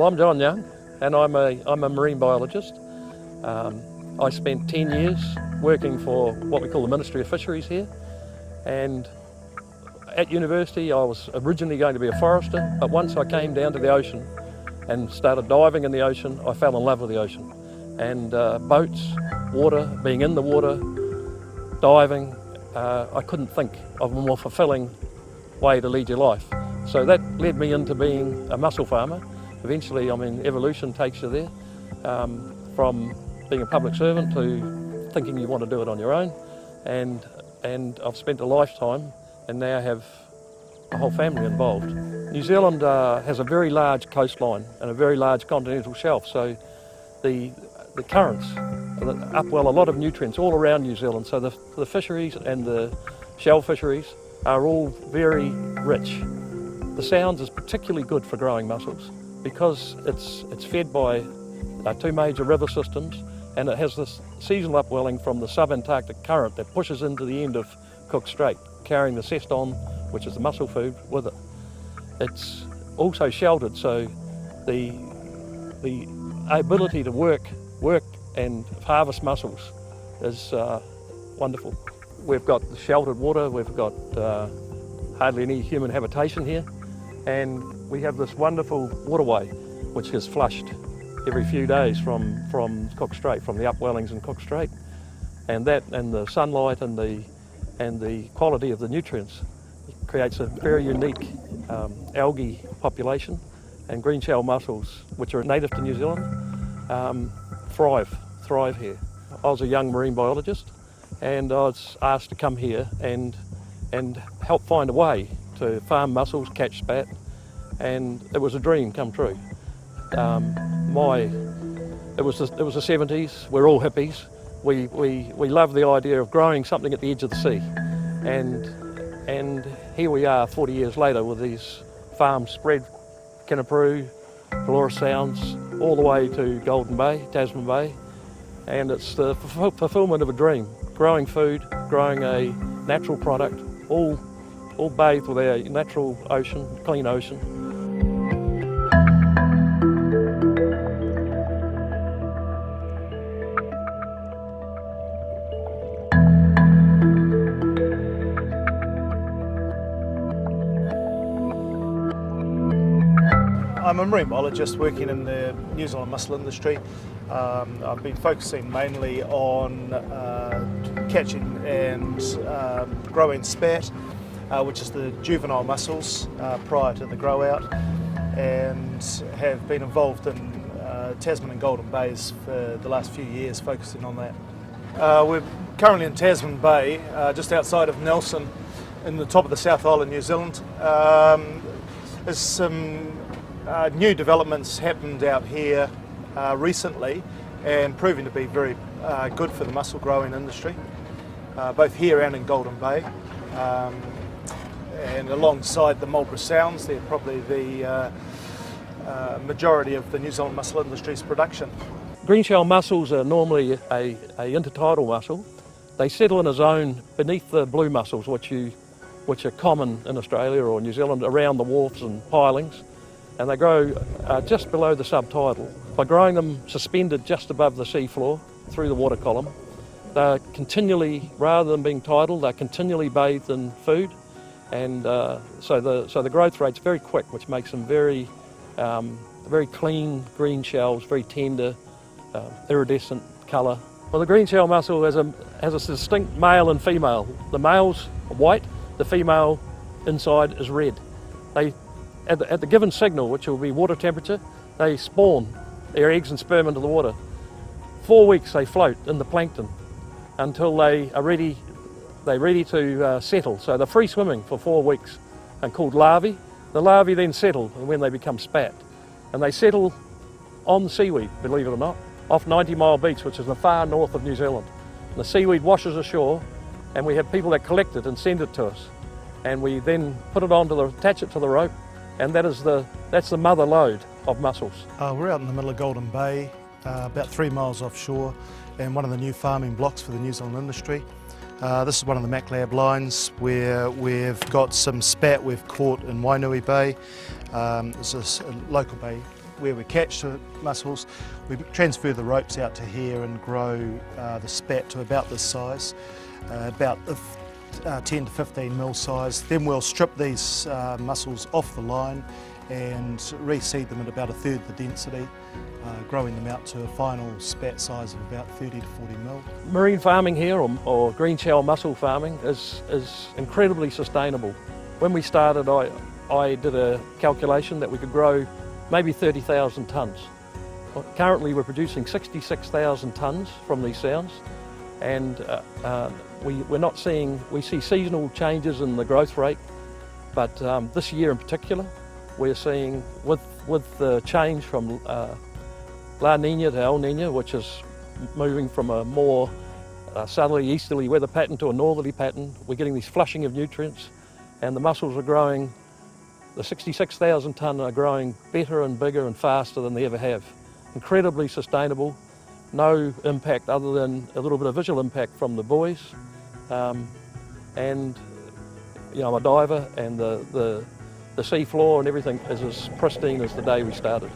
Well, I'm John Young, and I'm a marine biologist. I spent 10 years working for what we call the Ministry of Fisheries here, and at university I was originally going to be a forester, but once I came down to the ocean and started diving in the ocean, I fell in love with the ocean. And boats, water, being in the water, diving, I couldn't think of a more fulfilling way to lead your life. So that led me into being a mussel farmer. Eventually, evolution takes you there, from being a public servant to thinking you want to do it on your own. And I've spent a lifetime and now have a whole family involved. New Zealand has a very large coastline and a very large continental shelf, so the currents upwell a lot of nutrients all around New Zealand, so the fisheries and the shell fisheries are all very rich. The Sounds is particularly good for growing mussels because it's fed by two major river systems, and it has this seasonal upwelling from the subantarctic current that pushes into the end of Cook Strait, carrying the ceston, which is the mussel food, with it. It's also sheltered, so the ability to work and harvest mussels is wonderful. We've got the sheltered water, we've got hardly any human habitation here, and we have this wonderful waterway which is flushed every few days from Cook Strait, from the upwellings in Cook Strait, and that and the sunlight and the quality of the nutrients creates a very unique algae population, and green shell mussels, which are native to New Zealand, thrive here. I was a young marine biologist, and I was asked to come here and help find a way to farm mussels, catch spat, and it was a dream come true. It was the 70s. We're all hippies. We love the idea of growing something at the edge of the sea, and here we are 40 years later with these farms spread Kinniperu, Dolores Sounds, all the way to Golden Bay, Tasman Bay, and it's the fulfilment of a dream. Growing food, growing a natural product, all bathed with our natural ocean, clean ocean. I'm a marine biologist working in the New Zealand mussel industry. I've been focusing mainly on catching and growing spat, which is the juvenile mussels prior to the grow out, and have been involved in Tasman and Golden Bays for the last few years, focusing on that. We're currently in Tasman Bay, just outside of Nelson, in the top of the South Island, New Zealand. There's some new developments happened out here recently and proving to be very good for the mussel growing industry, both here and in Golden Bay. And alongside the Marlborough Sounds, they're probably the majority of the New Zealand mussel industry's production. Green shell mussels are normally a intertidal mussel. They settle in a zone beneath the blue mussels, which are common in Australia or New Zealand around the wharfs and pilings, and they grow just below the subtidal. By growing them suspended just above the seafloor through the water column, they're continually, rather than being tidal, they're continually bathed in food, and so the growth rate's very quick, which makes them very clean green shells, very tender, iridescent colour. Well, the green shell mussel has a distinct male and female. The male's white, the female inside is red. They, at the given signal, which will be water temperature, they spawn their eggs and sperm into the water. 4 weeks they float in the plankton until they're ready to settle. So they're free swimming for 4 weeks and called larvae. The larvae then settle when they become spat. And they settle on the seaweed, believe it or not, off 90 Mile Beach, which is the far north of New Zealand. And the seaweed washes ashore, and we have people that collect it and send it to us. And we then put it attach it to the rope, and that's the mother lode of mussels. We're out in the middle of Golden Bay, about 3 miles offshore, and one of the new farming blocks for the New Zealand industry. This is one of the MacLab lines where we've got some spat we've caught in Wainui Bay. It's a local bay where we catch the mussels, we transfer the ropes out to here and grow the spat to about this size, about the 10 to 15 mil size. Then we'll strip these mussels off the line and reseed them at about a third the density, growing them out to a final spat size of about 30 to 40 mil. Marine farming here, or green shell mussel farming, is incredibly sustainable. When we started, I did a calculation that we could grow maybe 30,000 tonnes. Currently we're producing 66,000 tonnes from these sounds, and we see seasonal changes in the growth rate, but this year in particular we're seeing, with the change from La Nina to El Nina, which is moving from a more southerly easterly weather pattern to a northerly pattern, we're getting this flushing of nutrients, and the mussels are growing. The 66,000 tonne are growing better and bigger and faster than they ever have. Incredibly sustainable, no impact other than a little bit of visual impact from the buoys. And you know, I'm a diver, and the sea floor and everything is as pristine as the day we started.